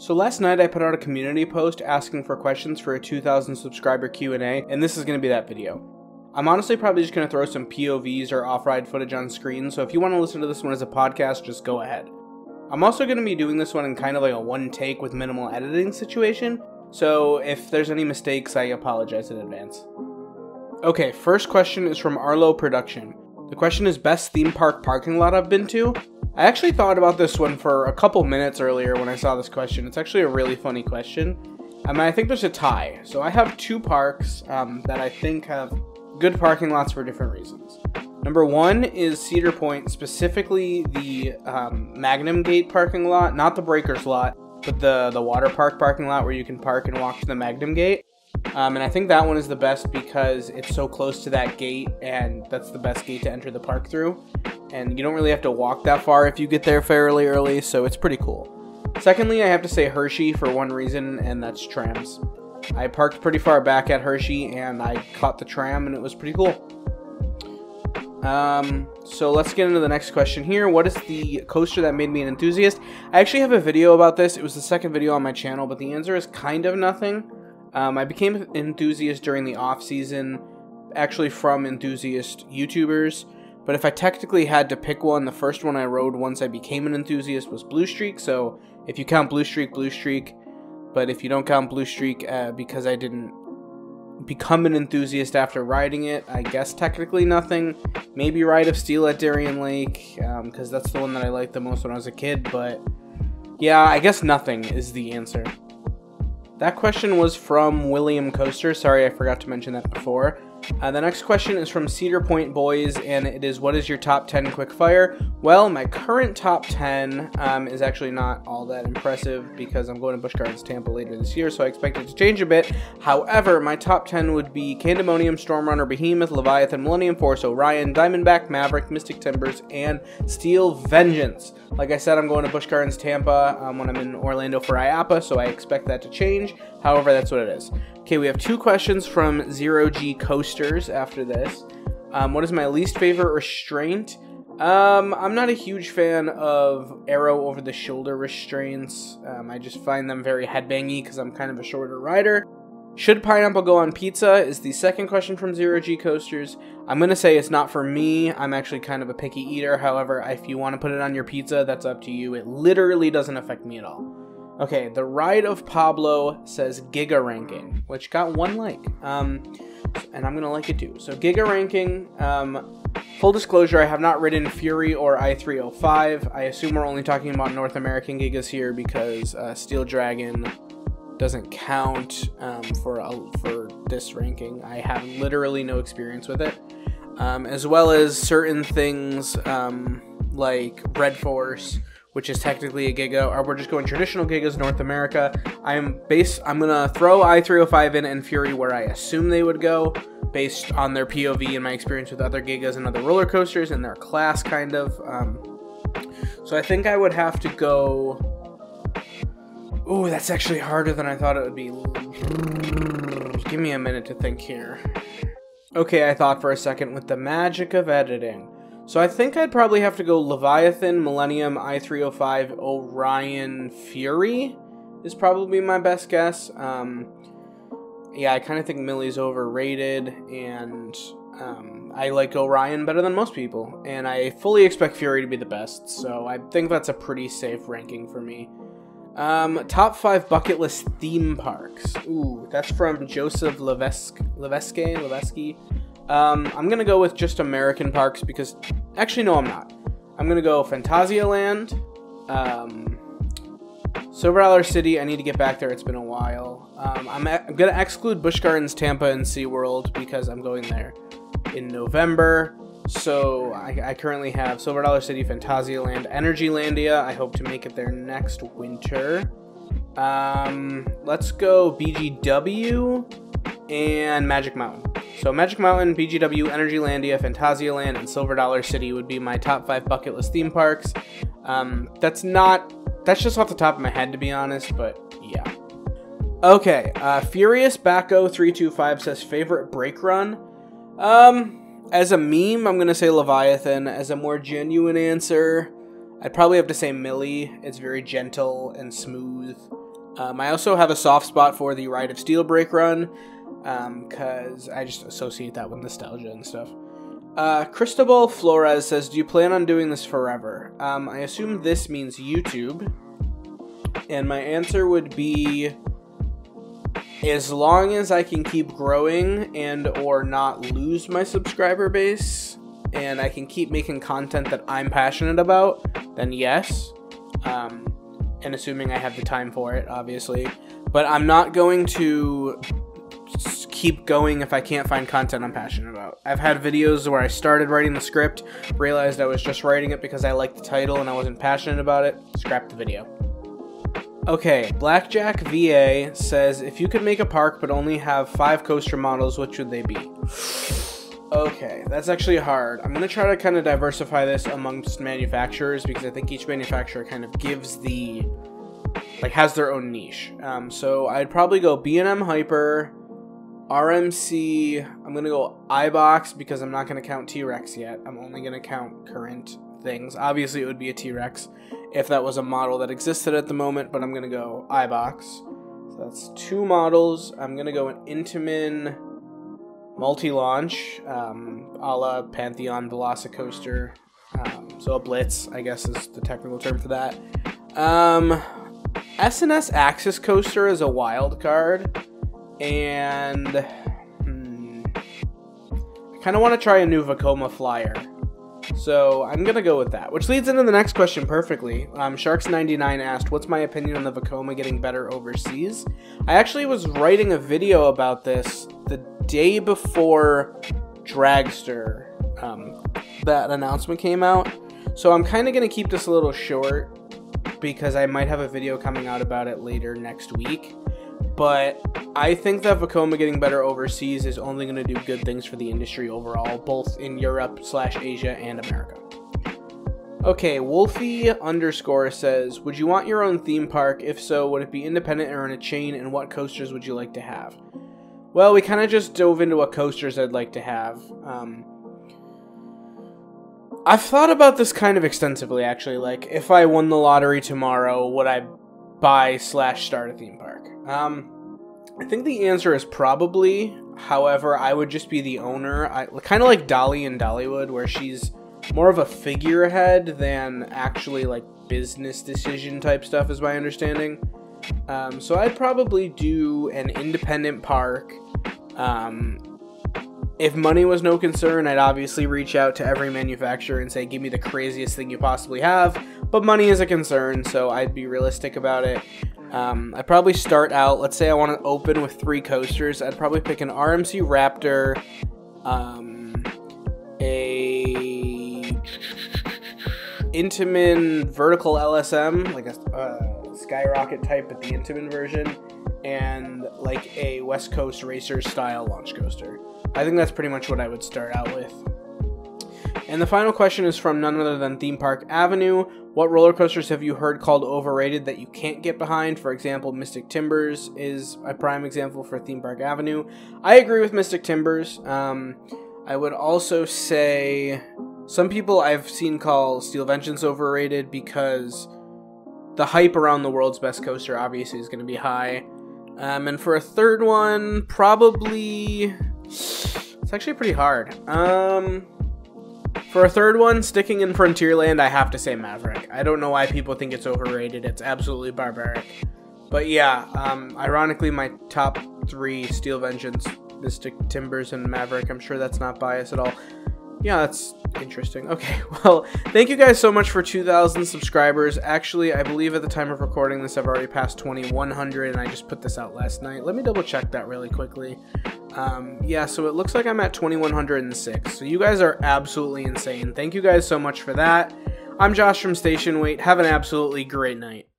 So last night I put out a community post asking for questions for a 2,000 subscriber Q&A, and this is going to be that video. I'm honestly probably just going to throw some POVs or off-ride footage on screen, so if you want to listen to this one as a podcast, just go ahead. I'm also going to be doing this one in kind of like a one take with minimal editing situation, so if there's any mistakes, I apologize in advance. Okay, first question is from Arlo Production. The question is best theme park parking lot I've been to. I actually thought about this one for a couple minutes earlier when I saw this question. It's actually a really funny question. I think there's a tie. So I have two parks that I think have good parking lots for different reasons. Number one is Cedar Point, specifically the Magnum Gate parking lot, not the Breakers lot, but the water park parking lot where you can park and walk to the Magnum Gate. And I think that one is the best because it's so close to that gate, and that's the best gate to enter the park through. And you don't really have to walk that far if you get there fairly early, so it's pretty cool. Secondly, I have to say Hershey for one reason, and that's trams. I parked pretty far back at Hershey, and I caught the tram, and it was pretty cool. So let's get into the next question here. What is the coaster that made me an enthusiast? I actually have a video about this. It was the second video on my channel, but the answer is kind of nothing. I became an enthusiast during the off-season, actually from enthusiast YouTubers. But if I technically had to pick one, the first one I rode once I became an enthusiast was Blue Streak. So if you count Blue Streak, Blue Streak. But if you don't count Blue Streak because I didn't become an enthusiast after riding it, I guess technically nothing. Maybe Ride of Steel at Darien Lake, because that's the one that I liked the most when I was a kid. But yeah, I guess nothing is the answer. That question was from William Coaster. Sorry, I forgot to mention that before. The next question is from Cedar Point Boys, and it is, what is your top 10 quickfire? Well, my current top 10 is actually not all that impressive because I'm going to Busch Gardens Tampa later this year, so I expect it to change a bit. However, my top 10 would be Candemonium, Stormrunner, Behemoth, Leviathan, Millennium Force, Orion, Diamondback, Maverick, Mystic Timbers, and Steel Vengeance. Like I said, I'm going to Busch Gardens Tampa when I'm in Orlando for IAAPA, so I expect that to change. However, that's what it is. Okay, we have two questions from Zero G Coasters after this. What is my least favorite restraint? I'm not a huge fan of arrow over the shoulder restraints. I just find them very headbangy because I'm kind of a shorter rider. Should pineapple go on pizza is the second question from Zero G Coasters. I'm going to say it's not for me. I'm actually kind of a picky eater. However, if you want to put it on your pizza, that's up to you. It literally doesn't affect me at all. Okay, the Ride of Pablo says Giga Ranking, which got one like, and I'm going to like it too. So Giga Ranking, full disclosure, I have not ridden Fury or i305. I assume we're only talking about North American Gigas here because Steel Dragon doesn't count for this ranking. I have literally no experience with it, as well as certain things like Red Force, which is technically a Giga, or we're just going traditional Gigas North America. I'm gonna throw i305 in and Fury where I assume they would go, based on their POV and my experience with other Gigas and other roller coasters and their class, kind of. So I think I would have to go. Ooh, that's actually harder than I thought it would be. Give me a minute to think here. Okay, I thought for a second with the magic of editing. So I think I'd probably have to go Leviathan, Millennium, i305, Orion, Fury is probably my best guess. Yeah, I kind of think Millie's overrated, and I like Orion better than most people, and I fully expect Fury to be the best, so I think that's a pretty safe ranking for me. Top 5 bucket list theme parks. Ooh, that's from Joseph Levesky. I'm gonna go with just American parks because, actually no, I'm not. I'm gonna go Phantasialand, Silver Dollar City. I need to get back there. It's been a while. I'm gonna exclude Busch Gardens Tampa and SeaWorld because I'm going there in November. So I currently have Silver Dollar City, Phantasialand, Energylandia. I hope to make it there next winter. Let's go BGW and Magic Mountain. So Magic Mountain, BGW, Energylandia, Phantasialand, and Silver Dollar City would be my top 5 bucket list theme parks. That's just off the top of my head, to be honest, but yeah. Okay, Furious Backo 325 says favorite brake run. As a meme, I'm gonna say Leviathan. As a more genuine answer, I'd probably have to say Millie. It's very gentle and smooth. I also have a soft spot for the Ride of Steel brake run, because I just associate that with nostalgia and stuff. Cristobal Flores says, do you plan on doing this forever? I assume this means YouTube. And my answer would be, as long as I can keep growing and or not lose my subscriber base, and I can keep making content that I'm passionate about, then yes. And assuming I have the time for it, obviously. But I'm not going to keep going if I can't find content I'm passionate about. I've had videos where I started writing the script, realized I was just writing it because I liked the title and I wasn't passionate about it, scrapped the video. Okay, Blackjack VA says, if you could make a park but only have 5 coaster models, which would they be? Okay, that's actually hard. I'm going to try to kind of diversify this amongst manufacturers because I think each manufacturer kind of gives has their own niche. So I'd probably go B&M Hyper, RMC, I'm going to go iBox because I'm not going to count T-Rex yet. I'm only going to count current things. Obviously, it would be a T-Rex if that was a model that existed at the moment, but I'm going to go iBox. So that's 2 models. I'm going to go an Intamin multi-launch, a la Pantheon Velocicoaster. So a Blitz, I guess is the technical term for that. S&S Axis Coaster is a wild card. And I kind of want to try a new Vekoma Flyer. So I'm going to go with that. Which leads into the next question perfectly. Sharks99 asked, what's my opinion on the Vekoma getting better overseas? I actually was writing a video about this the day before Dragster, that announcement came out. So I'm kind of going to keep this a little short because I might have a video coming out about it later next week. But I think that Vekoma getting better overseas is only going to do good things for the industry overall, both in Europe/Asia and America. Okay, Wolfie_ says, would you want your own theme park? If so, would it be independent or in a chain, and what coasters would you like to have? Well, we kind of just dove into what coasters I'd like to have. I've thought about this kind of extensively, actually. Like, if I won the lottery tomorrow, would I buy/start a theme park? I think the answer is probably. However, I would just be the owner. Kind of like Dolly in Dollywood, where she's more of a figurehead than actually like business decision type stuff, is my understanding. So I'd probably do an independent park. If money was no concern, I'd obviously reach out to every manufacturer and say, give me the craziest thing you possibly have. But money is a concern, so I'd be realistic about it. I'd probably start out, let's say I want to open with 3 coasters. I'd probably pick an RMC Raptor, a Intamin Vertical LSM, like a Skyrocket type, but the Intamin version, and like a West Coast Racer style launch coaster. I think that's pretty much what I would start out with. And the final question is from none other than Theme Park Avenue. What roller coasters have you heard called overrated that you can't get behind? For example, Mystic Timbers is a prime example for Theme Park Avenue. I agree with Mystic Timbers. I would also say some people I've seen call Steel Vengeance overrated because the hype around the world's best coaster obviously is going to be high. And for a third one, probably... It's actually pretty hard. For a third one, sticking in Frontierland, I have to say Maverick. I don't know why people think it's overrated. It's absolutely barbaric. But yeah, ironically, my top 3, Steel Vengeance, Mystic Timbers, and Maverick. I'm sure that's not biased at all. Yeah, that's interesting. Okay, well, thank you guys so much for 2,000 subscribers. Actually, I believe at the time of recording this, I've already passed 2,100, and I just put this out last night. Let me double check that really quickly. Yeah, so it looks like I'm at 2,106. So you guys are absolutely insane. Thank you guys so much for that. I'm Josh from Station Wait. Have an absolutely great night.